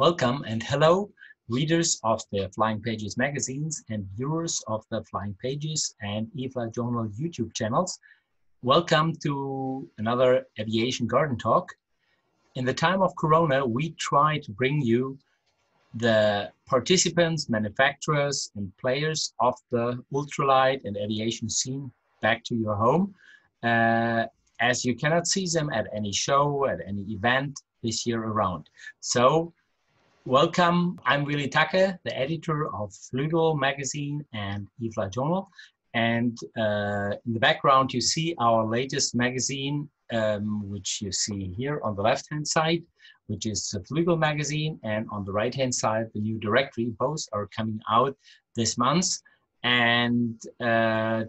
Welcome and hello, readers of the Flying Pages magazines and viewers of the Flying Pages and eFlight Journal YouTube channels. Welcome to another Aviation Garden Talk. In the time of Corona, we try to bring you the participants, manufacturers, and players of the ultralight and aviation scene back to your home. As you cannot see them at any show, at any event this year around. So, welcome. I'm Willy Tacke, the editor of Flügel magazine and eFlight Journal. And in the background, you see our latest magazine, which you see here on the left-hand side, which is the Flügel magazine, and on the right-hand side, the new directory. Both are coming out this month. And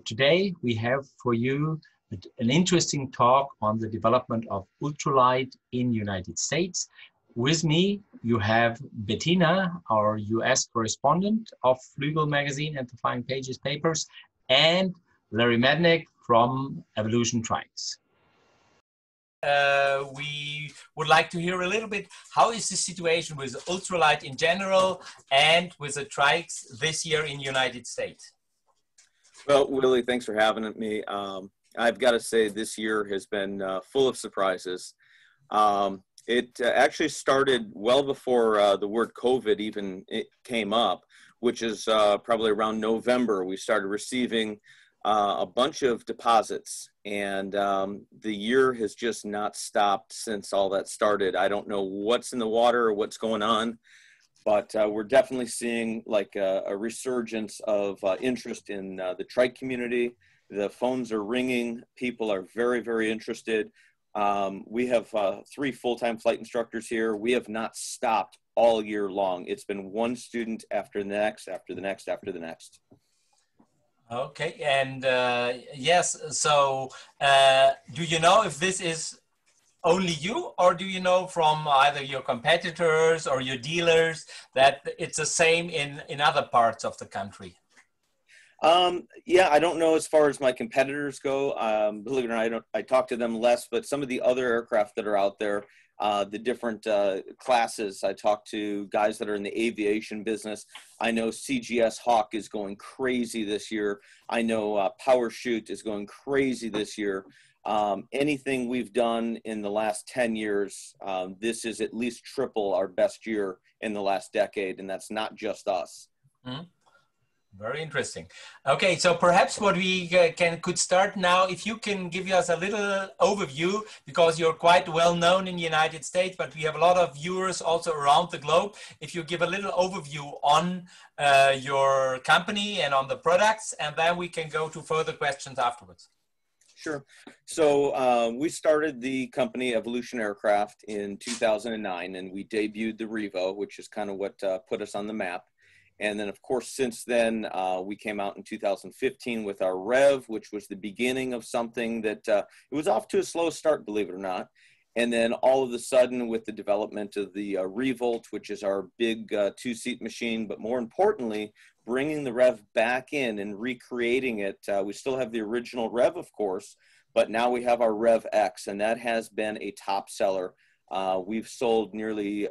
today we have for you an interesting talk on the development of ultralight in United States. With me, you have Bettina, our US correspondent of Flügel magazine and the Flying Pages papers, and Larry Mednick from Aviation. We would like to hear a little bit, how is the situation with ultralight in general and with the trikes this year in the United States? Well, Willie, thanks for having me. I've got to say this year has been full of surprises. It actually started well before the word COVID even came up, which is probably around November. We started receiving a bunch of deposits, and the year has just not stopped since all that started. I don't know what's in the water or what's going on, but we're definitely seeing like a resurgence of interest in the trike community. The phones are ringing. People are very, very interested. We have 3 full-time flight instructors here. We have not stopped all year long. It's been one student after the next, after the next, after the next. Okay, and yes, so do you know if this is only you, or do you know from either your competitors or your dealers that it's the same in other parts of the country? Yeah, I don't know as far as my competitors go. Believe it or not, I talk to them less, but some of the other aircraft that are out there, the different classes, I talk to guys that are in the aviation business. I know CGS Hawk is going crazy this year. I know Power Shoot is going crazy this year. Anything we've done in the last 10 years, this is at least triple our best year in the last decade, and that's not just us. Mm-hmm. Very interesting. Okay, so perhaps what we could start now, if you can give us a little overview, because you're quite well known in the United States, but we have a lot of viewers also around the globe. If you give a little overview on your company and on the products, and then we can go to further questions afterwards. Sure. So we started the company Evolution Aircraft in 2009, and we debuted the Revo, which is kind of what put us on the map. And then, of course, since then, we came out in 2015 with our Rev, which was the beginning of something that it was off to a slow start, believe it or not. And then all of a sudden, with the development of the Revolt, which is our big 2-seat machine, but more importantly, bringing the Rev back in and recreating it. We still have the original Rev, of course, but now we have our RevX, and that has been a top seller. We've sold nearly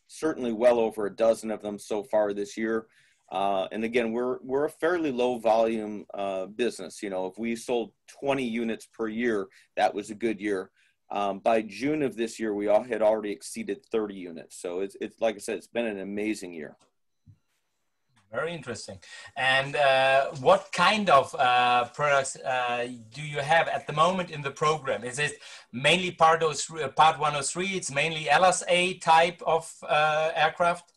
certainly well over a dozen of them so far this year. And again, we're a fairly low volume business. You know, if we sold 20 units per year, that was a good year. By June of this year, we all had already exceeded 30 units. So it's like I said, it's been an amazing year. Very interesting. And what kind of products do you have at the moment in the program? Is it mainly Part 103? It's mainly LSA type of aircraft?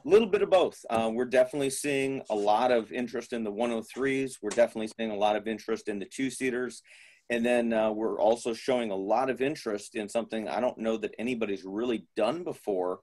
A little bit of both. We're definitely seeing a lot of interest in the 103s. We're definitely seeing a lot of interest in the 2-seaters. And then we're also showing a lot of interest in something I don't know that anybody's really done before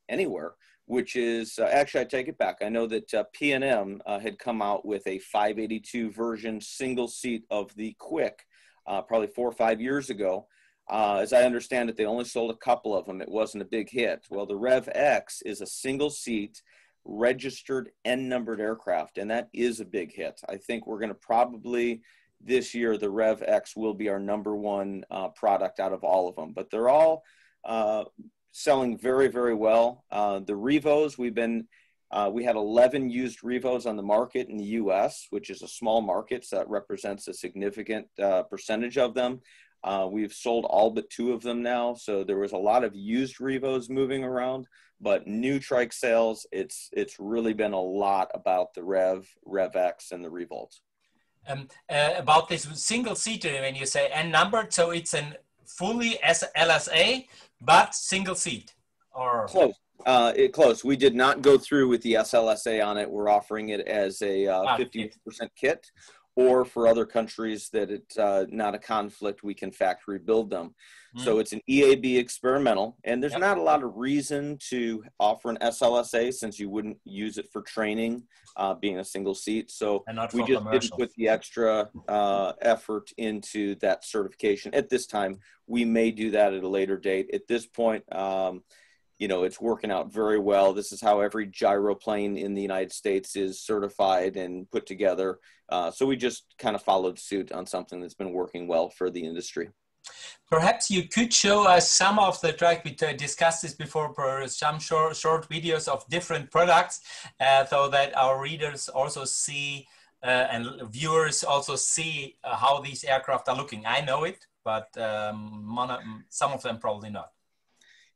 anywhere, which is, actually I take it back. I know that P&M had come out with a 582 version single seat of the Quick probably 4 or 5 years ago. As I understand it, they only sold a couple of them. It wasn't a big hit. Well, the RevX is a single seat registered N-numbered aircraft, and that is a big hit. I think we're going to probably this year, the RevX will be our #1 product out of all of them, but they're all selling very, very well. The Revos, we had 11 used Revos on the market in the US, which is a small market, so that represents a significant percentage of them. We've sold all but 2 of them now, so there was a lot of used Revos moving around, but new trike sales, it's really been a lot about the RevX and the Revolt. About this single seater, when you say N numbered, so it's an fully LSA, but single seat, or close. Close. We did not go through with the SLSA on it. We're offering it as a 50% kit, or for other countries that it's not a conflict, we can factory build them. So it's an EAB experimental, and there's not a lot of reason to offer an SLSA since you wouldn't use it for training, being a single seat. So we just didn't put the extra effort into that certification at this time. We may do that at a later date. At this point, you know, it's working out very well. This is how every gyroplane in the United States is certified and put together. So we just kind of followed suit on something that's been working well for the industry. Perhaps you could show us some of the trike. We discussed this before, for some short videos of different products, so that our readers also see and viewers also see how these aircraft are looking. I know it, but some of them probably not.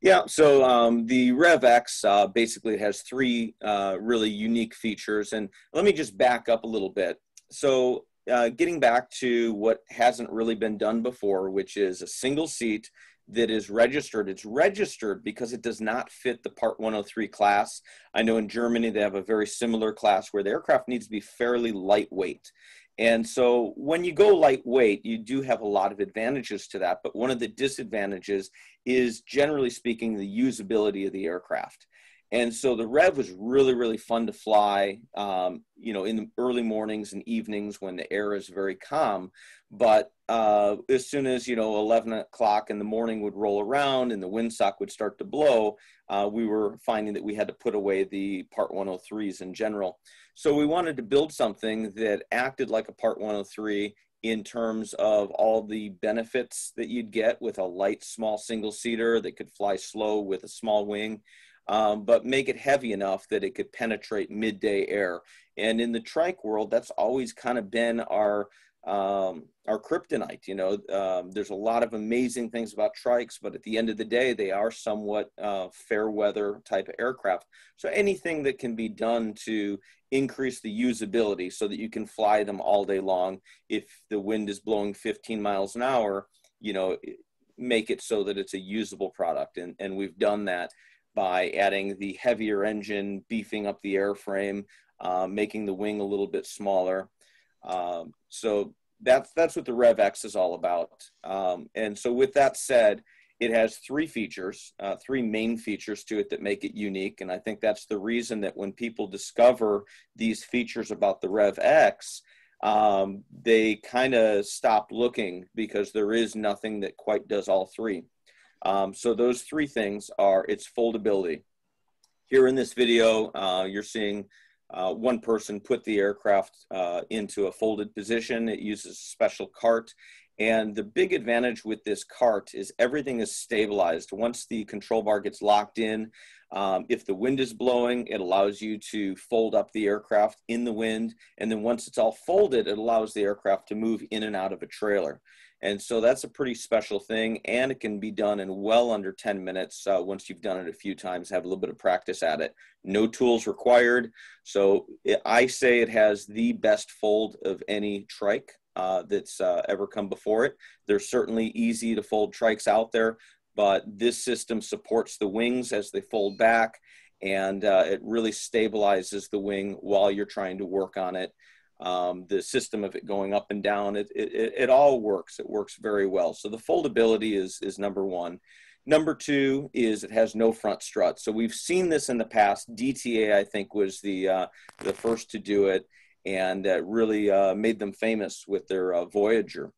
Yeah, so the RevX basically has 3 really unique features, and let me just back up a little bit. So getting back to what hasn't really been done before, which is a single seat that is registered. It's registered because it does not fit the Part 103 class. I know in Germany they have a very similar class where the aircraft needs to be fairly lightweight. And so when you go lightweight, you do have a lot of advantages to that. But one of the disadvantages is, generally speaking, the usability of the aircraft. And so the Rev was really, really fun to fly, you know, in the early mornings and evenings when the air is very calm. But as soon as, you know, 11 o'clock in the morning would roll around and the windsock would start to blow, we were finding that we had to put away the Part 103s in general. So we wanted to build something that acted like a Part 103 in terms of all the benefits that you'd get with a light, small single-seater that could fly slow with a small wing, but make it heavy enough that it could penetrate midday air. And in the trike world, that's always kind of been our kryptonite. You know, there's a lot of amazing things about trikes, but at the end of the day, they are somewhat fair weather type of aircraft. So anything that can be done to increase the usability so that you can fly them all day long, if the wind is blowing 15 miles an hour, you know, make it so that it's a usable product. And we've done that by adding the heavier engine, beefing up the airframe, making the wing a little bit smaller. So that's what the RevX is all about. And so with that said, it has 3 features, 3 main features to it that make it unique. And I think that's the reason that when people discover these features about the RevX, they kind of stop looking because there is nothing that quite does all 3. So those 3 things are its foldability. Here in this video, you're seeing one person put the aircraft into a folded position. It uses a special cart. And the big advantage with this cart is everything is stabilized. Once the control bar gets locked in, if the wind is blowing, it allows you to fold up the aircraft in the wind. And then once it's all folded, it allows the aircraft to move in and out of a trailer. And so that's a pretty special thing, and it can be done in well under 10 minutes once you've done it a few times, have a little bit of practice at it. No tools required. So I say it has the best fold of any trike that's ever come before it. There's certainly easy to fold trikes out there, but this system supports the wings as they fold back, and it really stabilizes the wing while you're trying to work on it. The system of it going up and down, it all works. It works very well. So the foldability is number 1. Number 2 is it has no front strut. So we've seen this in the past. DTA, I think, was the first to do it, and really made them famous with their Voyager,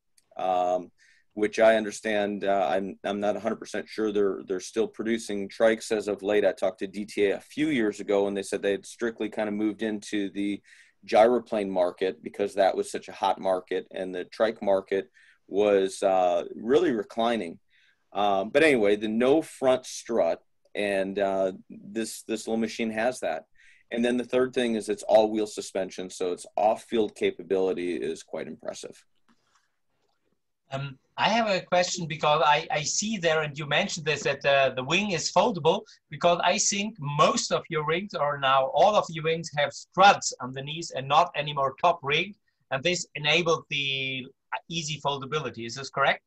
which I understand, I'm not 100% sure they're still producing trikes as of late. I talked to DTA a few years ago, and they said they had strictly kind of moved into the gyroplane market because that was such a hot market, and the trike market was really reclining. But anyway, the no front strut, and this little machine has that. And then the third thing is it's all-wheel suspension, so its off-field capability is quite impressive. I have a question because I see there, and you mentioned this, that the wing is foldable, because I think most of your wings, or now all of your wings, have struts underneath and not anymore top rig, and this enabled the easy foldability. Is this correct?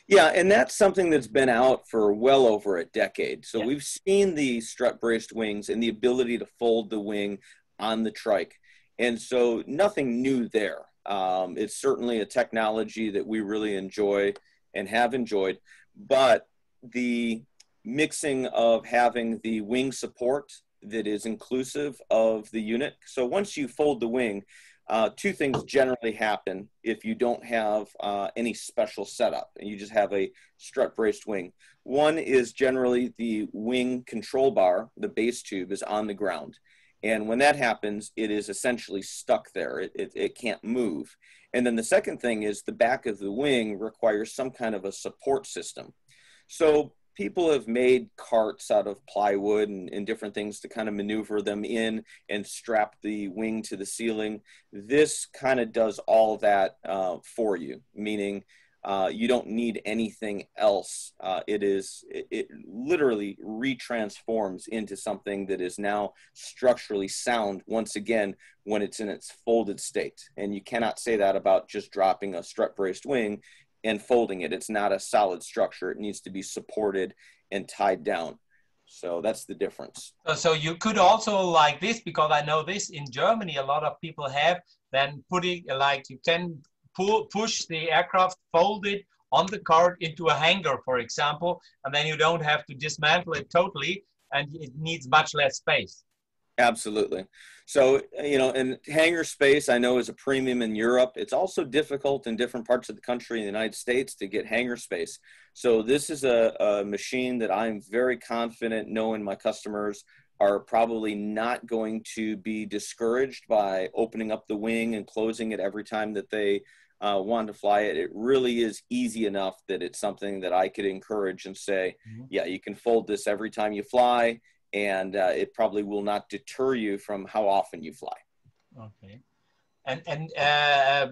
Yeah, and that's something that's been out for well over a decade. So yeah. We've seen the strut braced wings and the ability to fold the wing on the trike. And so nothing new there. It's certainly a technology that we really enjoy and have enjoyed, but the mixing of having the wing support that is inclusive of the unit. So once you fold the wing, two things generally happen if you don't have any special setup and you just have a strut braced wing. One is generally the wing control bar, the base tube, is on the ground. And when that happens, it is essentially stuck there. It can't move. And then the second thing is the back of the wing requires some kind of a support system. So people have made carts out of plywood and different things to kind of maneuver them in and strap the wing to the ceiling. This kind of does all that for you, meaning you don't need anything else. It literally retransforms into something that is now structurally sound once again when it's in its folded state. And you cannot say that about just dropping a strut braced wing and folding it. It's not a solid structure. It needs to be supported and tied down. So that's the difference. So you could also, like this, because I know this in Germany, a lot of people have, then putting, like, you can push the aircraft, fold it on the cart into a hangar, for example, and then you don't have to dismantle it totally, and it needs much less space. Absolutely. So, you know, and hangar space I know is a premium in Europe. It's also difficult in different parts of the country in the United States to get hangar space. So this is a machine that I'm very confident knowing my customers are probably not going to be discouraged by opening up the wing and closing it every time that they want to fly it. It really is easy enough that it's something that I could encourage and say, yeah, you can fold this every time you fly, and it probably will not deter you from how often you fly. Okay.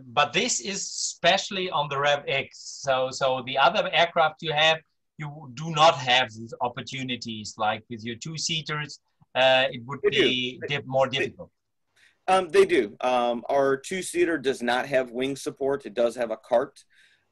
But this is especially on the RevX. So the other aircraft you have, you do not have these opportunities, like with your two-seaters. It would be more difficult. They do. Our two-seater does not have wing support. It does have a cart,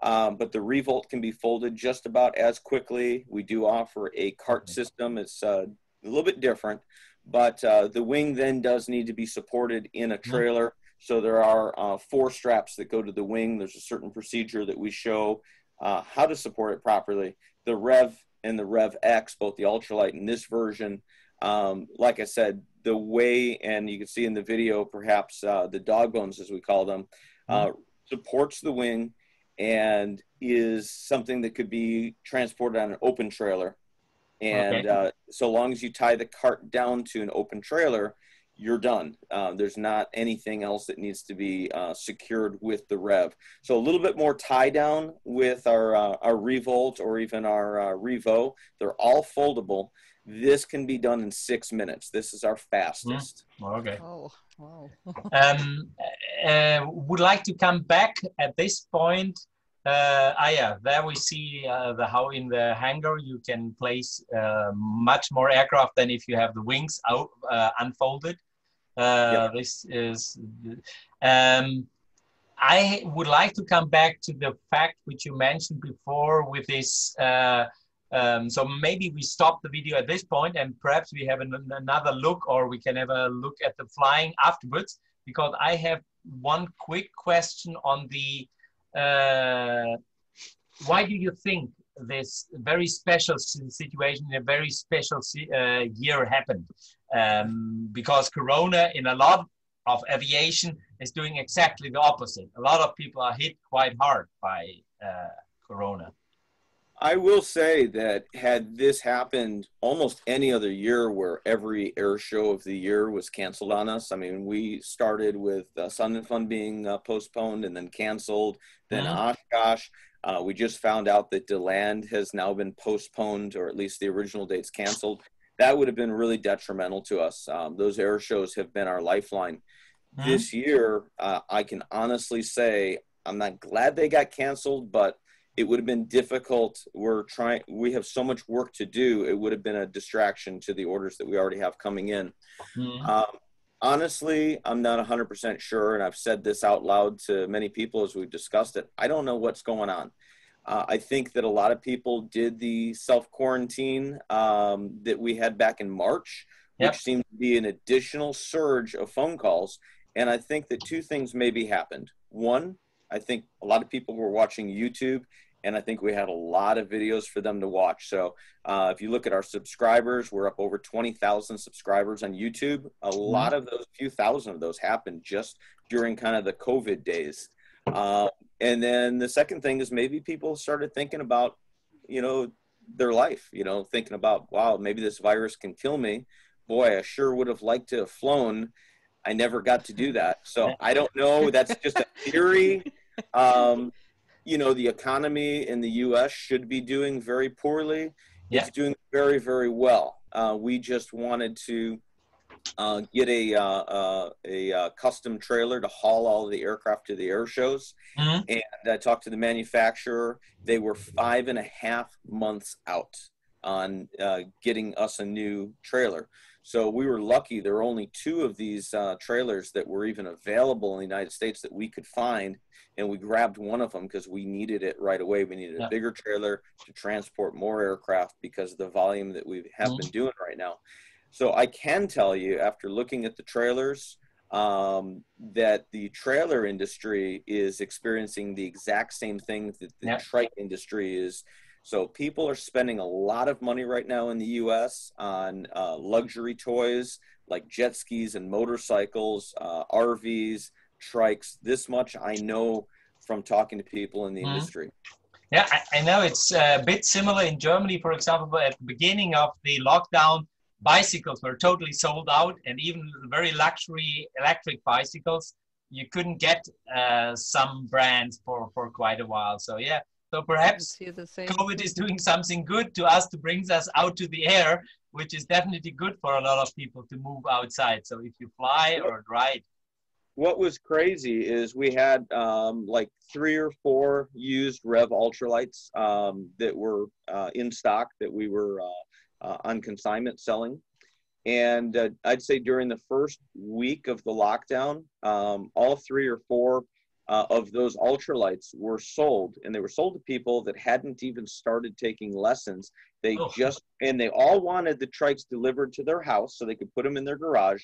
but the revolt can be folded just about as quickly. We do offer a cart system. It's a little bit different, but the wing then does need to be supported in a trailer. So there are 4 straps that go to the wing. There's a certain procedure that we show how to support it properly. The Rev and the RevX, both the Ultralight and this version, like I said, the way, and you can see in the video, perhaps the dog bones, as we call them, supports the wing and is something that could be transported on an open trailer. And so long as you tie the cart down to an open trailer, you're done. There's not anything else that needs to be secured with the Rev. So a little bit more tie down with our Revolt or even our Revo. They're all foldable. This can be done in 6 minutes. This is our fastest. Okay. Oh, wow. Would like to come back at this point. Yeah, there we see how in the hangar you can place much more aircraft than if you have the wings out unfolded. This is. I would like to come back to the fact which you mentioned before with this. So maybe we stop the video at this point and perhaps we have another look, or we can have a look at the flying afterwards, because I have one quick question on the why do you think this very special situation in a very special year happened? Because Corona in a lot of aviation is doing exactly the opposite. A lot of people are hit quite hard by Corona. I will say that had this happened almost any other year where every air show of the year was canceled on us. I mean, we started with Sun and Fun being postponed and then canceled, then Oshkosh. We just found out that DeLand has now been postponed, or at least the original date's canceled. That would have been really detrimental to us. Those air shows have been our lifeline. This year, I can honestly say I'm not glad they got canceled, but it would have been difficult. We have so much work to do. It would have been a distraction to the orders that we already have coming in. Honestly, I'm not 100% sure, and I've said this out loud to many people as we've discussed it. I don't know what's going on. I think that a lot of people did the self-quarantine that we had back in March, which seemed to be an additional surge of phone calls. And I think that two things maybe happened. One, I think a lot of people were watching YouTube, and I think we had a lot of videos for them to watch. So if you look at our subscribers, we're up over 20,000 subscribers on YouTube. A lot of those, few thousand of those happened just during kind of the COVID days. And then the second thing is maybe people started thinking about, you know, their life, you know, thinking about, wow, maybe this virus can kill me. Boy, I sure would have liked to have flown. I never got to do that. So I don't know. That's just a theory. You know, the economy in the U.S. should be doing very poorly. It's doing very, very well. We just wanted to get a custom trailer to haul all of the aircraft to the air shows. And I talked to the manufacturer. They were 5.5 months out on getting us a new trailer. So we were lucky. There were only 2 of these trailers that were even available in the United States that we could find. And we grabbed one of them because we needed it right away. We needed a bigger trailer to transport more aircraft because of the volume that we have been doing right now. So I can tell you, after looking at the trailers, that the trailer industry is experiencing the exact same thing that the trike industry is. So people are spending a lot of money right now in the U.S. on luxury toys like jet skis and motorcycles, RVs, trikes. This much I know from talking to people in the industry. Yeah, I know it's a bit similar in Germany, for example, but at the beginning of the lockdown, bicycles were totally sold out, and even very luxury electric bicycles, you couldn't get some brands for quite a while. So yeah, so perhaps COVID is doing something good to us to bring us out to the air, which is definitely good for a lot of people to move outside. So if you fly or ride. What was crazy is we had like 3 or 4 used Rev Ultralights that were in stock that we were on consignment selling. And I'd say during the first week of the lockdown, all 3 or 4 of those ultralights were sold, and they were sold to people that hadn't even started taking lessons. They and they all wanted the trikes delivered to their house so they could put them in their garage.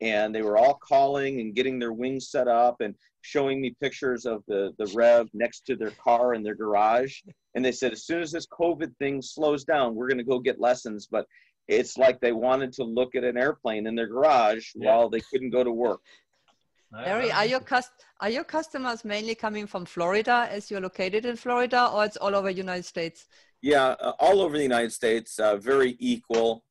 And they were all calling and getting their wings set up and showing me pictures of the Rev next to their car in their garage. And they said, as soon as this COVID thing slows down, we're going to go get lessons. But it's like they wanted to look at an airplane in their garage while they couldn't go to work. Larry, are your customers mainly coming from Florida, as you're located in Florida, or it's all over the United States? Yeah, all over the United States, very equal.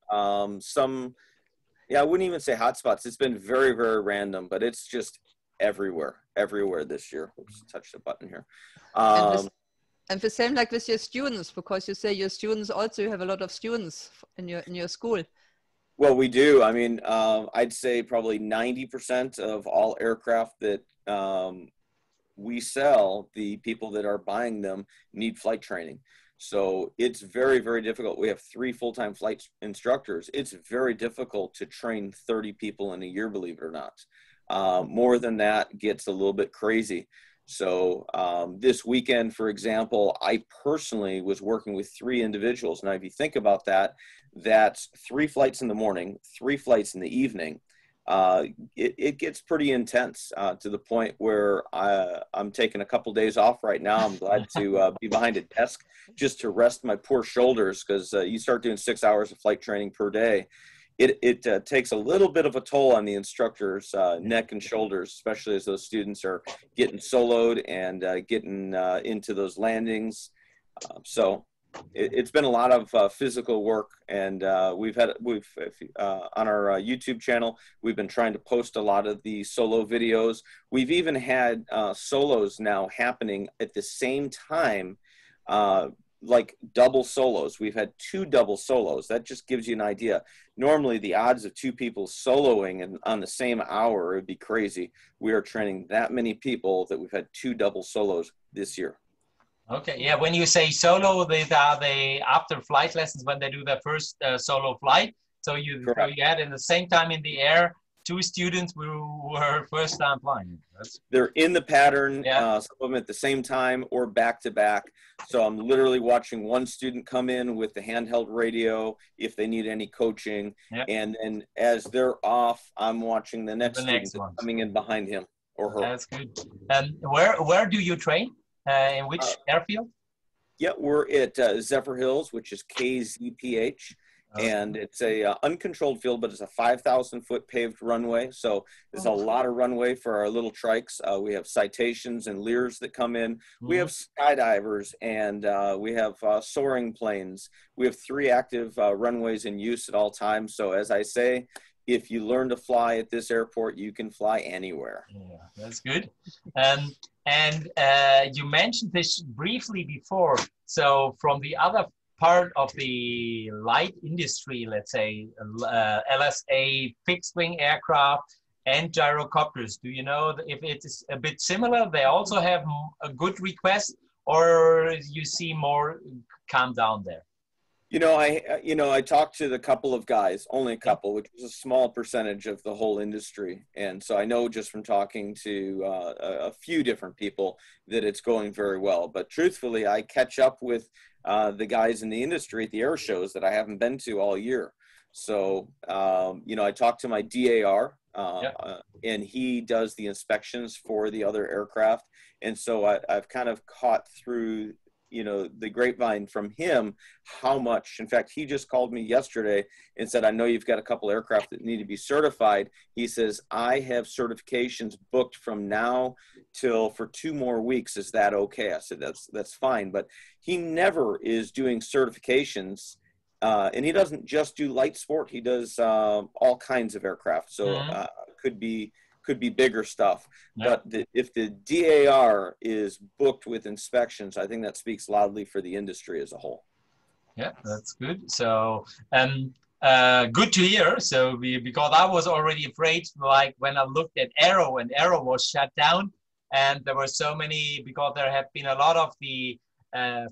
Yeah, I wouldn't even say hotspots. It's been very, very random, but it's just everywhere this year. Oops, touch the button here. And the same like with your students, because you say your students also, you have a lot of students in your school. Well, we do. I mean, I'd say probably 90% of all aircraft that we sell, the people that are buying them need flight training. So it's very, very difficult. We have 3 full-time flight instructors. It's very difficult to train 30 people in a year, believe it or not. More than that gets a little bit crazy. So this weekend, for example, I personally was working with 3 individuals. Now, if you think about that, that's 3 flights in the morning, 3 flights in the evening. It gets pretty intense to the point where I'm taking a couple days off right now. I'm glad to be behind a desk just to rest my poor shoulders, because you start doing 6 hours of flight training per day. It takes a little bit of a toll on the instructor's neck and shoulders, especially as those students are getting soloed and getting into those landings. So it's been a lot of physical work, and we've on our YouTube channel, we've been trying to post a lot of the solo videos. We've even had solos now happening at the same time like double solos. We've had 2 double solos. That just gives you an idea. Normally, the odds of 2 people soloing and on the same hour would be crazy. We are training that many people that we've had 2 double solos this year. Okay, yeah. When you say solo, these are the after flight lessons when they do their first solo flight. So you had in the same time in the air 2 students who were first time flying. They're in the pattern, some of them at the same time or back to back. So I'm literally watching one student come in with the handheld radio if they need any coaching. And then as they're off, I'm watching the next student coming in behind him or her. That's good. And where do you train? In which airfield? Yeah, we're at Zephyr Hills, which is KZPH. And it's a uncontrolled field, but it's a 5,000-foot paved runway. So there's a lot of runway for our little trikes. We have citations and Lears that come in. We have skydivers, and we have soaring planes. We have 3 active runways in use at all times. So as I say, if you learn to fly at this airport, you can fly anywhere. Yeah, that's good. And you mentioned this briefly before. So from the other part of the light industry, let's say LSA, fixed wing aircraft and gyrocopters, do you know if it is a bit similar? They also have a good request, or you see more calm down there? I talked to the couple of guys, only a couple, which is a small percentage of the whole industry. And so I know just from talking to a few different people that it's going very well. But truthfully, I catch up with the guys in the industry at the air shows that I haven't been to all year. So, I talked to my DAR and he does the inspections for the other aircraft. And so I've kind of caught through the grapevine from him how much. In fact, he just called me yesterday and said, I know you've got a couple aircraft that need to be certified. He says, I have certifications booked from now till for 2 more weeks. Is that okay? I said, that's fine. But he never is doing certifications. And he doesn't just do light sport. He does all kinds of aircraft. So could be bigger stuff. But if the DAR is booked with inspections, I think that speaks loudly for the industry as a whole. Yeah, that's good. So, good to hear. So, because I was already afraid, like when I looked at Aero, and Aero was shut down, and there were so many, because there have been a lot of the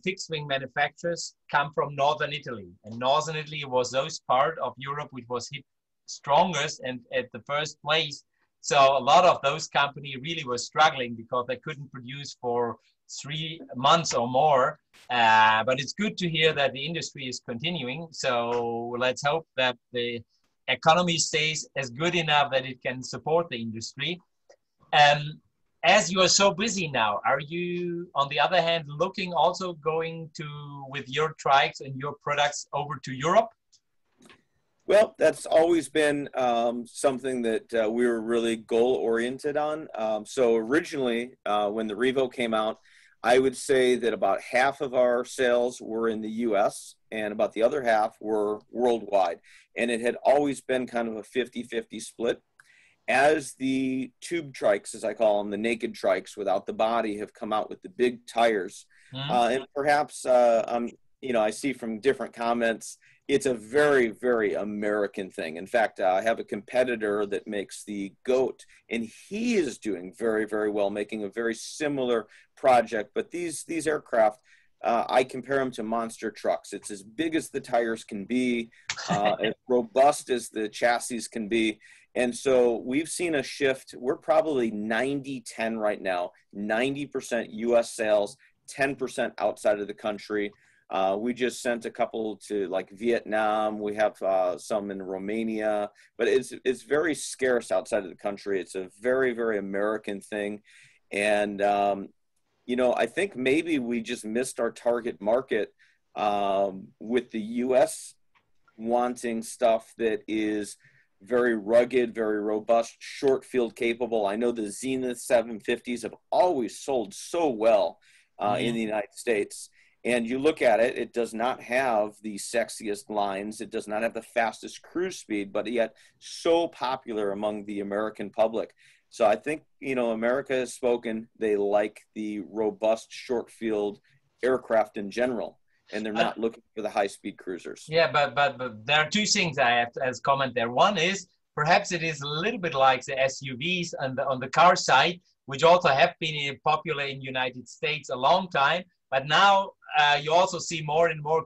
fixed wing manufacturers come from Northern Italy, and Northern Italy was those part of Europe which was hit strongest and at the first place. So a lot of those companies really were struggling because they couldn't produce for 3 months or more. But it's good to hear that the industry is continuing. So let's hope that the economy stays as good enough that it can support the industry. As you are so busy now, are you, on the other hand, looking also going with your trikes and your products over to Europe? Well, that's always been something that we were really goal-oriented on. So originally, when the Revo came out, I would say that about half of our sales were in the U.S. and about the other half were worldwide. And it had always been kind of a 50-50 split. As the tube trikes, as I call them, the naked trikes without the body, have come out with the big tires. And perhaps, I see from different comments, it's a very, very American thing. In fact, I have a competitor that makes the GOAT, and he is doing very, very well, making a very similar project. But these aircraft, I compare them to monster trucks. It's as big as the tires can be, as robust as the chassis can be. And so we've seen a shift. We're probably 90-10 right now, 90% U.S. sales, 10% outside of the country. We just sent a couple to like Vietnam. We have some in Romania, but it's very scarce outside of the country. It's a very, very American thing. And, I think maybe we just missed our target market with the U.S. wanting stuff that is very rugged, very robust, short field capable. I know the Zenith 750s have always sold so well in the United States. And you look at it, it does not have the sexiest lines. It does not have the fastest cruise speed, but yet so popular among the American public. So I think, America has spoken. They like the robust short field aircraft in general, and they're not looking for the high-speed cruisers. Yeah, but there are two things I have to, as comment there. One is perhaps it is a little bit like the SUVs on the car side, which also have been popular in the United States a long time. But now you also see more and more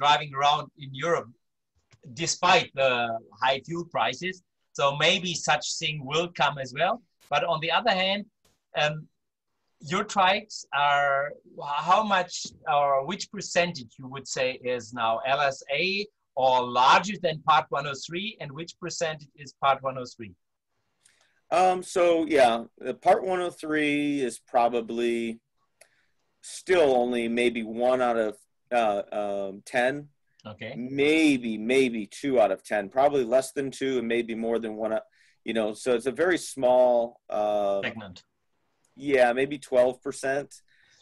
driving around in Europe, despite the high fuel prices. So maybe such thing will come as well. But on the other hand, your trikes are how much or which percentage you would say is now LSA or larger than Part 103, and which percentage is Part 103? So yeah, the Part 103 is probably still only maybe 1 out of 10. Okay. Maybe 2 out of 10, probably less than 2 and maybe more than 1, you know, so it's a very small segment. Yeah, maybe 12%,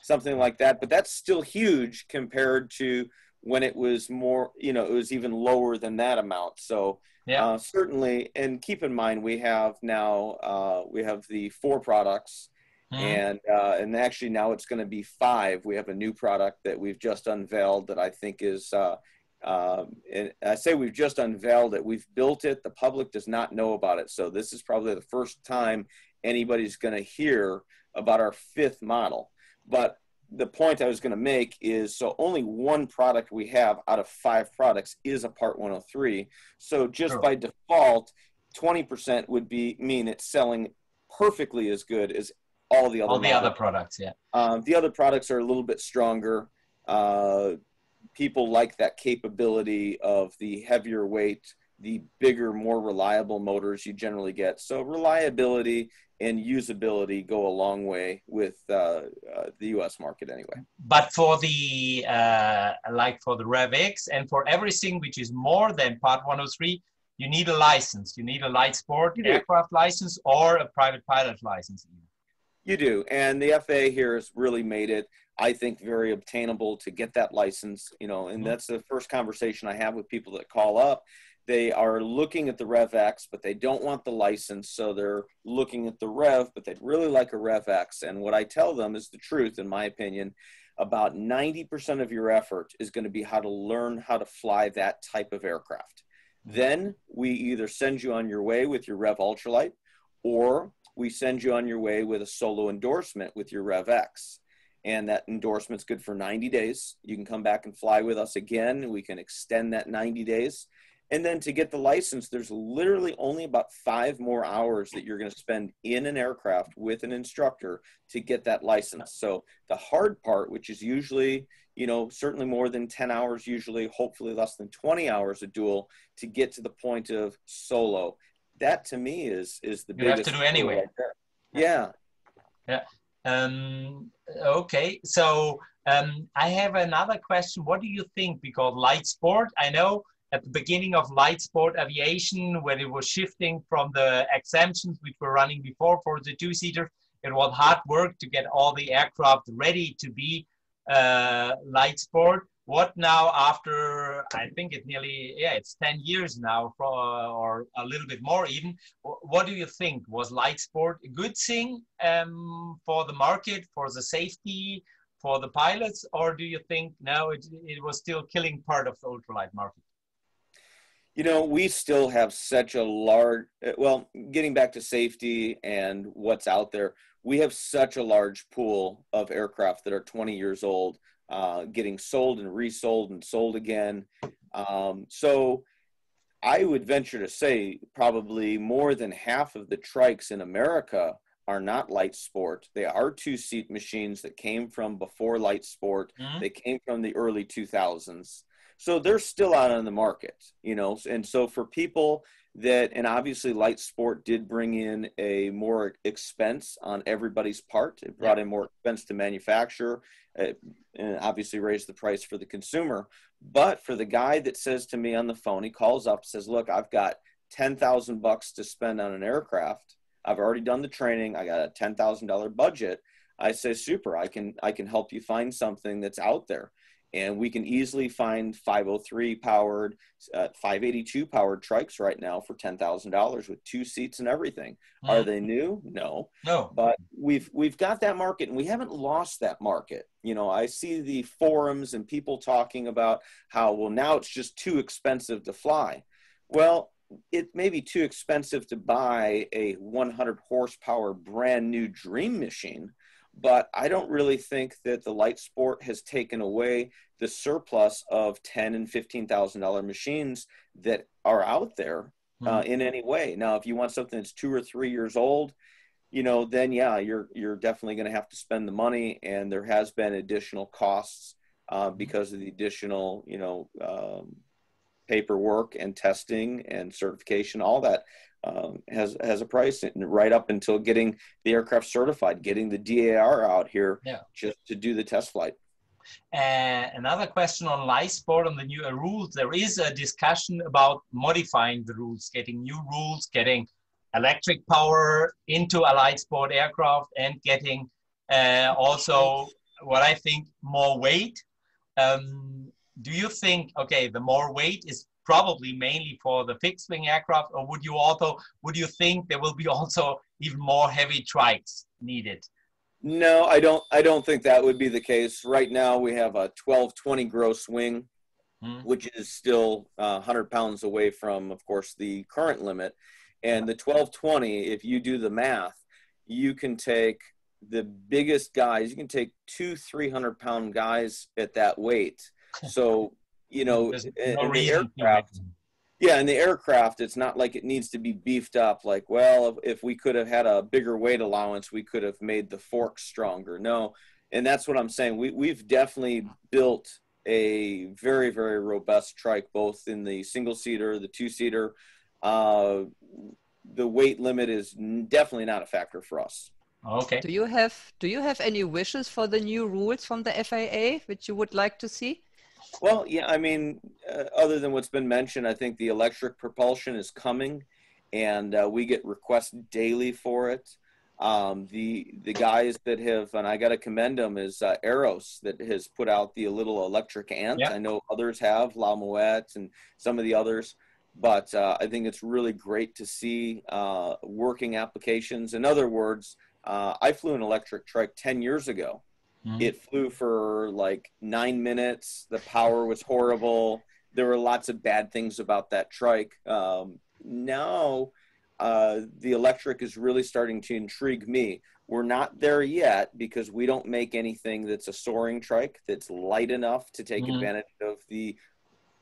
something like that. But that's still huge compared to when it was more, you know, it was even lower than that amount. So yeah, certainly. And keep in mind, we have now, we have the 4 products. And actually now it's going to be 5. We have a new product that we've just unveiled that I think is, and I say we've just unveiled it. We've built it. The public does not know about it. So this is probably the first time anybody's going to hear about our 5th model. But the point I was going to make is, so only 1 product we have out of 5 products is a Part 103. So just by default, 20% would mean it's selling perfectly as good as all the other products. Yeah. The other products are a little bit stronger. People like that capability of the heavier weight, the bigger, more reliable motors you generally get. So reliability and usability go a long way with the U.S. market anyway. But for the like for the RevX and for everything which is more than Part 103, you need a license. You need a light sport aircraft license or a private pilot license. You do, and the FAA here has really made it, I think, very obtainable to get that license. You know, and that's the first conversation I have with people that call up. They are looking at the RevX, but they don't want the license, so they're looking at the Rev, but they'd really like a RevX. And what I tell them is the truth, in my opinion. About 90% of your effort is going to be how to learn how to fly that type of aircraft. Then we either send you on your way with your Rev Ultralight, or we send you on your way with a solo endorsement with your RevX. And that endorsement's good for 90 days. You can come back and fly with us again. We can extend that 90 days. And then to get the license, there's literally only about 5 more hours that you're going to spend in an aircraft with an instructor to get that license. So the hard part, which is usually, you know, certainly more than 10 hours, usually, hopefully less than 20 hours a dual to get to the point of solo. That to me is the biggest. You have to do anyway. Right there. Yeah. Yeah. Okay. So I have another question. What do you think? Because light sport, I know at the beginning of light sport aviation, when it was shifting from the exemptions which were running before for the 2-seater, it was hard work to get all the aircraft ready to be light sport. What now after, I think it's nearly, it's 10 years now, or a little bit more even. What do you think? Was light sport a good thing for the market, for the safety, for the pilots? Or do you think, no, it was still killing part of the ultralight market? You know, we still have such a large, well, getting back to safety and what's out there, we have such a large pool of aircraft that are 20 years old, getting sold and resold and sold again. So I would venture to say probably more than half of the trikes in America are not light sport. They are 2-seat machines that came from before light sport. They came from the early 2000s. So they're still out on the market, you know, and so for people that, and obviously light sport did bring in a more expense on everybody's part. It brought in more expense to manufacture, and obviously raised the price for the consumer. But for the guy that says to me on the phone, he calls up, says, look, I've got $10,000 to spend on an aircraft. I've already done the training. I got a $10,000 budget. I say, super, I can help you find something that's out there. And we can easily find 503 powered, 582 powered trikes right now for $10,000 with 2 seats and everything. Are they new? No. No. But we've got that market, and we haven't lost that market. You know, I see the forums and people talking about how, well, now it's just too expensive to fly. Well, it may be too expensive to buy a 100 horsepower brand new dream machine, but I don't really think that the light sport has taken away the surplus of $10,000 and $15,000 machines that are out there in any way. Now, if you want something that's 2 or 3 years old, you know, then yeah, you're definitely going to have to spend the money, and there has been additional costs because of the additional, you know, paperwork and testing and certification. All that has a price, right up until getting the aircraft certified, getting the DAR out here just to do the test flight. Another question on light sport, on the new rules. There is a discussion about modifying the rules, getting new rules, getting electric power into a light sport aircraft, and getting also what I think more weight. Do you think, okay, the more weight is probably mainly for the fixed wing aircraft, or would you think there will be also even more heavy trikes needed? No, I don't think that would be the case. Right now we have a 1220 gross wing, which is still 100 pounds away from, of course, the current limit. And the 1220, if you do the math, you can take the biggest guys, you can take 200-300 pound guys at that weight. So, you know, in the aircraft, in the aircraft, it's not like it needs to be beefed up. Like, well, if we could have had a bigger weight allowance, we could have made the forks stronger. No, and that's what I'm saying. We've definitely built a very, very robust trike, both in the single-seater, the two-seater. The weight limit is definitely not a factor for us. Okay. Do you have any wishes for the new rules from the FAA which you would like to see? Well, yeah, I mean, other than what's been mentioned, I think the electric propulsion is coming, and we get requests daily for it. The guys that have, and I got to commend them, is Aeros, that has put out the little electric ant. I know others have, La Mouette and some of the others, but I think it's really great to see working applications. In other words, I flew an electric trike 10 years ago. It flew for like 9 minutes. The power was horrible. There were lots of bad things about that trike. Now, the electric is really starting to intrigue me. We're not there yet because we don't make anything that's a soaring trike that's light enough to take advantage of the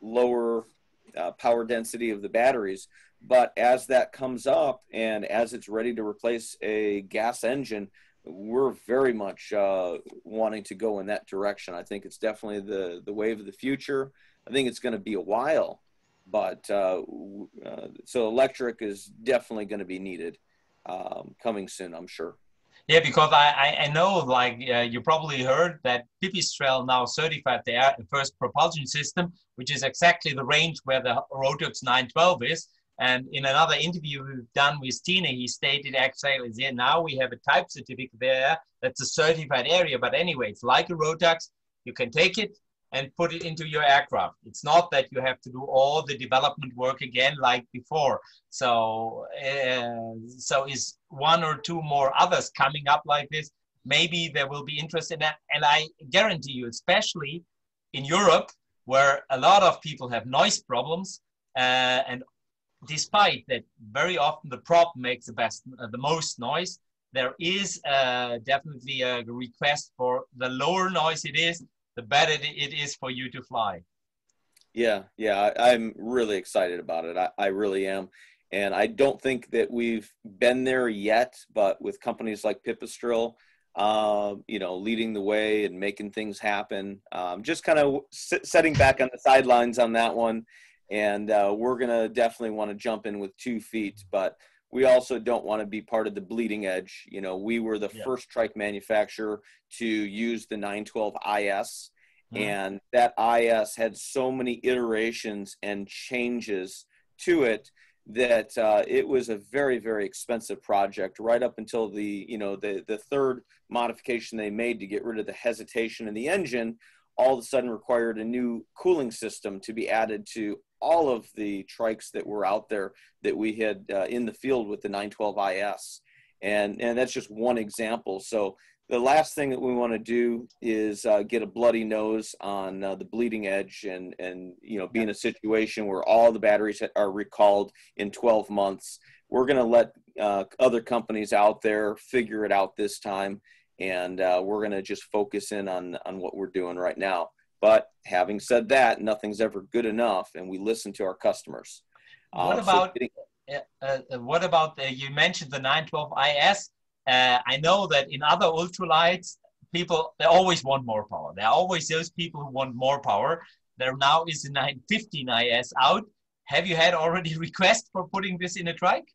lower power density of the batteries. But as that comes up and as it's ready to replace a gas engine, we're very much wanting to go in that direction. I think it's definitely the wave of the future. I think it's going to be a while, but so electric is definitely going to be needed coming soon, I'm sure. Yeah, because I know, like you probably heard that Pipistrel now certified the first propulsion system, which is exactly the range where the Rotorx 912 is. And in another interview we've done with Tina, he stated actually, yeah, now we have a type certificate there. That's a certified area. But anyway, it's like a Rotorx. You can take it and put it into your aircraft. It's not that you have to do all the development work again like before. So, so is 1 or 2 more others coming up like this? Maybe there will be interest in that. And I guarantee you, especially in Europe, where a lot of people have noise problems, and despite that very often the prop makes the most noise, there is definitely a request for the lower noise it is, the better it is for you to fly. Yeah, I'm really excited about it. I really am. And I don't think that we've been there yet, but with companies like Pipistrel, you know, leading the way and making things happen, just kind of setting back on the sidelines on that one. And we're going to definitely want to jump in with 2 feet, but we also don't want to be part of the bleeding edge. You know, we were the first trike manufacturer to use the 912 IS, and that IS had so many iterations and changes to it that it was a very, very expensive project right up until the 3rd modification they made to get rid of the hesitation in the engine. all of a sudden required a new cooling system to be added to all of the trikes that were out there that we had in the field with the 912 IS. And that's just one example. So the last thing that we want to do is get a bloody nose on the bleeding edge and you know, be in a situation where all the batteries are recalled in 12 months. We're going to let other companies out there figure it out this time. And we're going to just focus in on what we're doing right now. But having said that, nothing's ever good enough, and we listen to our customers. What about, you mentioned the 912 IS. I know that in other ultralights, people, they always want more power. There are always those people who want more power. There now is the 915 IS out. Have you had already requests for putting this in a trike?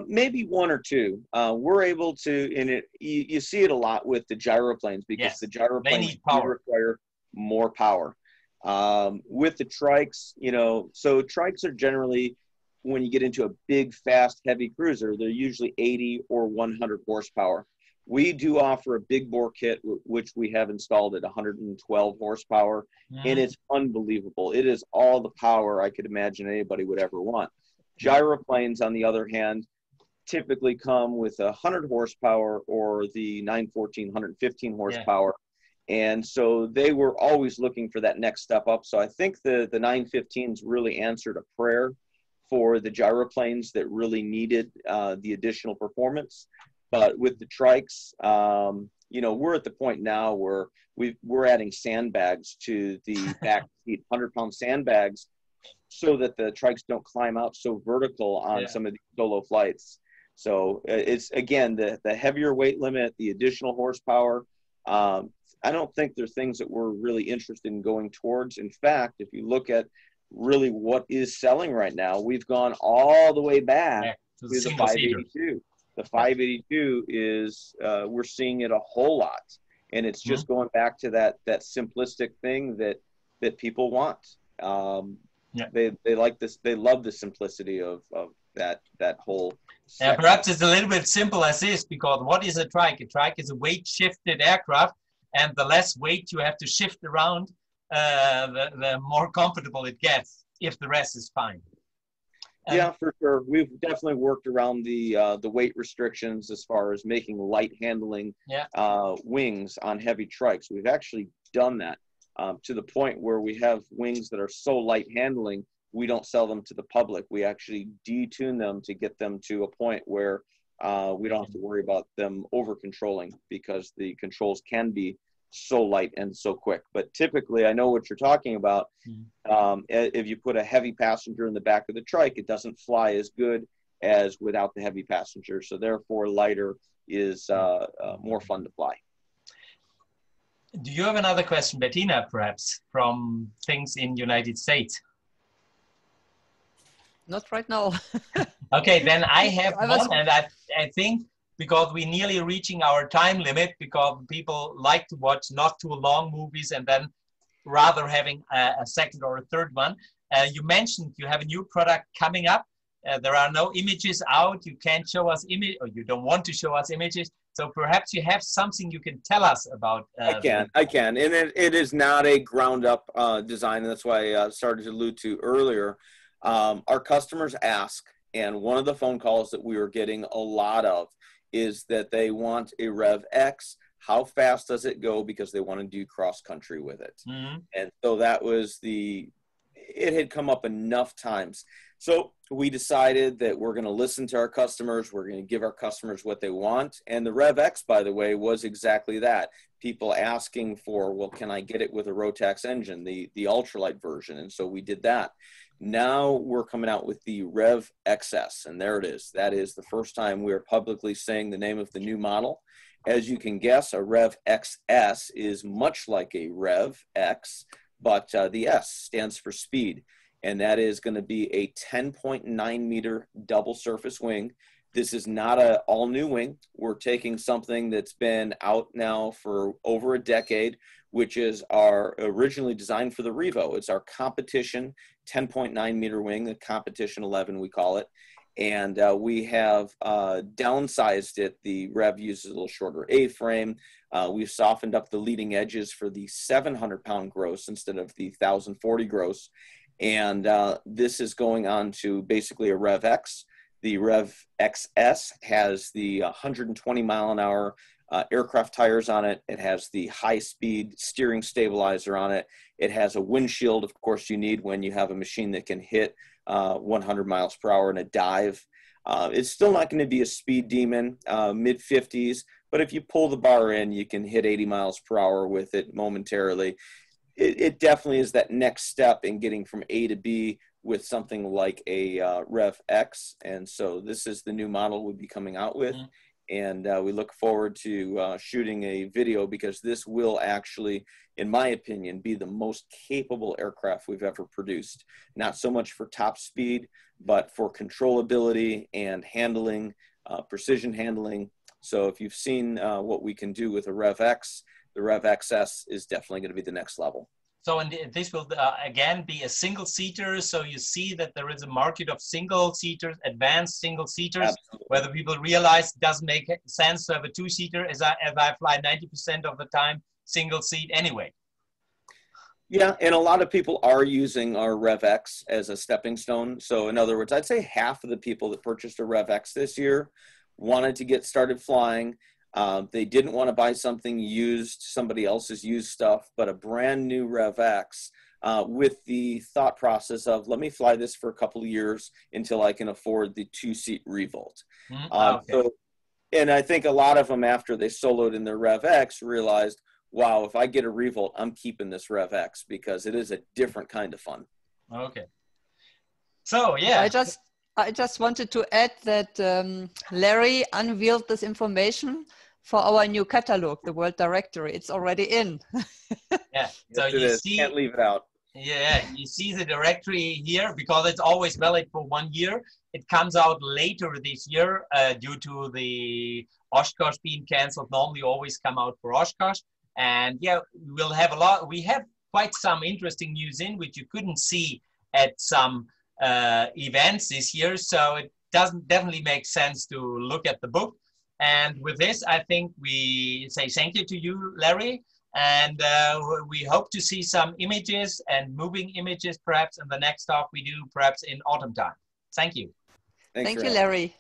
Maybe one or two. We're able to, and you see it a lot with the gyroplanes, because the gyroplanes do require more power. With the trikes, you know, so trikes are generally, when you get into a big, fast, heavy cruiser, they're usually 80 or 100 horsepower. We do offer a big bore kit, which we have installed at 112 horsepower, and it's unbelievable. It is all the power I could imagine anybody would ever want. Gyroplanes, on the other hand, typically come with 100 horsepower or the 914, 115 horsepower. And so they were always looking for that next step up. So I think the 915s really answered a prayer for the gyroplanes that really needed the additional performance. But with the trikes, you know, we're at the point now where we're adding sandbags to the back seat, 100-pound sandbags, so that the trikes don't climb out so vertical on some of these solo flights. So it's, again, the heavier weight limit, the additional horsepower. I don't think they're things that we're really interested in going towards. In fact, if you look at really what is selling right now, we've gone all the way back to the 582. The 582 is, we're seeing it a whole lot. And it's just going back to that simplistic thing that people want. They like this. They love the simplicity of that whole. Perhaps it's a little bit simple as this, because what is a trike? A trike is a weight shifted aircraft, and the less weight you have to shift around, the more comfortable it gets, if the rest is fine. Yeah, for sure. We've definitely worked around the weight restrictions as far as making light handling wings on heavy trikes. We've actually done that to the point where we have wings that are so light handling, we don't sell them to the public. We actually detune them to get them to a point where we don't have to worry about them over controlling, because the controls can be so light and so quick. But typically, I know what you're talking about. If you put a heavy passenger in the back of the trike, it doesn't fly as good as without the heavy passenger. So therefore, lighter is more fun to fly. Do you have another question, Bettina, perhaps, from things in United States? Not right now. Okay, then I have one, and I think, because we're nearly reaching our time limit, because people like to watch not too long movies and then rather having a second or a third one. You mentioned you have a new product coming up. There are no images out. You can't show us image, or you don't want to show us images. So perhaps you have something you can tell us about. I can. And it is not a ground up design. And that's why I started to allude to earlier. Our customers ask, and one of the phone calls that we were getting a lot of is that they want a RevX. How fast does it go? Because they want to do cross country with it. And so that was it had come up enough times. So we decided that we're going to listen to our customers. We're going to give our customers what they want. And the RevX, by the way, was exactly that. People asking for, well, can I get it with a Rotax engine, the ultralight version? And so we did that. Now we're coming out with the RevXS, and there it is. That is the first time we are publicly saying the name of the new model. As you can guess, a RevXS is much like a RevX, but the S stands for speed, and that is going to be a 10.9 meter double surface wing. This is not an all-new wing. We're taking something that's been out now for over a decade, which is our originally designed for the Revo. It's our competition 10.9 meter wing, the competition 11 we call it. And we have downsized it. The Rev uses a little shorter A-frame. We've softened up the leading edges for the 700-pound gross instead of the 1,040 gross. And this is going on to basically a RevX. The RevXS has the 120-mile-an-hour aircraft tires on it. It has the high-speed steering stabilizer on it. It has a windshield, of course, you need when you have a machine that can hit 100 miles per hour in a dive. It's still not going to be a speed demon, mid-50s, but if you pull the bar in, you can hit 80 miles per hour with it momentarily. It definitely is that next step in getting from A to B with something like a RevX. And so this is the new model we'll be coming out with. And we look forward to shooting a video, because this will actually, in my opinion, be the most capable aircraft we've ever produced. Not so much for top speed, but for controllability and handling, precision handling. So if you've seen what we can do with a RevX, the RevXS is definitely going to be the next level. So, and this will again be a single-seater. So you see that there is a market of single-seaters, advanced single-seaters, whether people realize it doesn't make sense to have a two-seater, as I fly 90% of the time single-seat anyway. Yeah, and a lot of people are using our RevX as a stepping stone. So in other words, I'd say half of the people that purchased a RevX this year wanted to get started flying. They didn't want to buy something used, somebody else's used stuff, but a brand new RevX with the thought process of, let me fly this for a couple of years until I can afford the two-seat revolt. Okay. So, and I think a lot of them, after they soloed in their RevX, realized, wow, if I get a revolt, I'm keeping this RevX, because it is a different kind of fun. Okay. So, yeah. I just wanted to add that Larry unveiled this information for our new catalog, the World Directory. It's already in. Yeah, so yes, you see, can't leave it out. Yeah, you see the directory here, because it's always valid for 1 year. It comes out later this year due to the Oshkosh being canceled. Normally always come out for Oshkosh. And yeah, we'll have we have quite some interesting news in which you couldn't see at some events this year. So it definitely make sense to look at the book. And with this, I think we say thank you to you, Larry. And we hope to see some images and moving images perhaps in the next talk we do, perhaps in autumn time. Thank you. Thanks Thank you, Larry.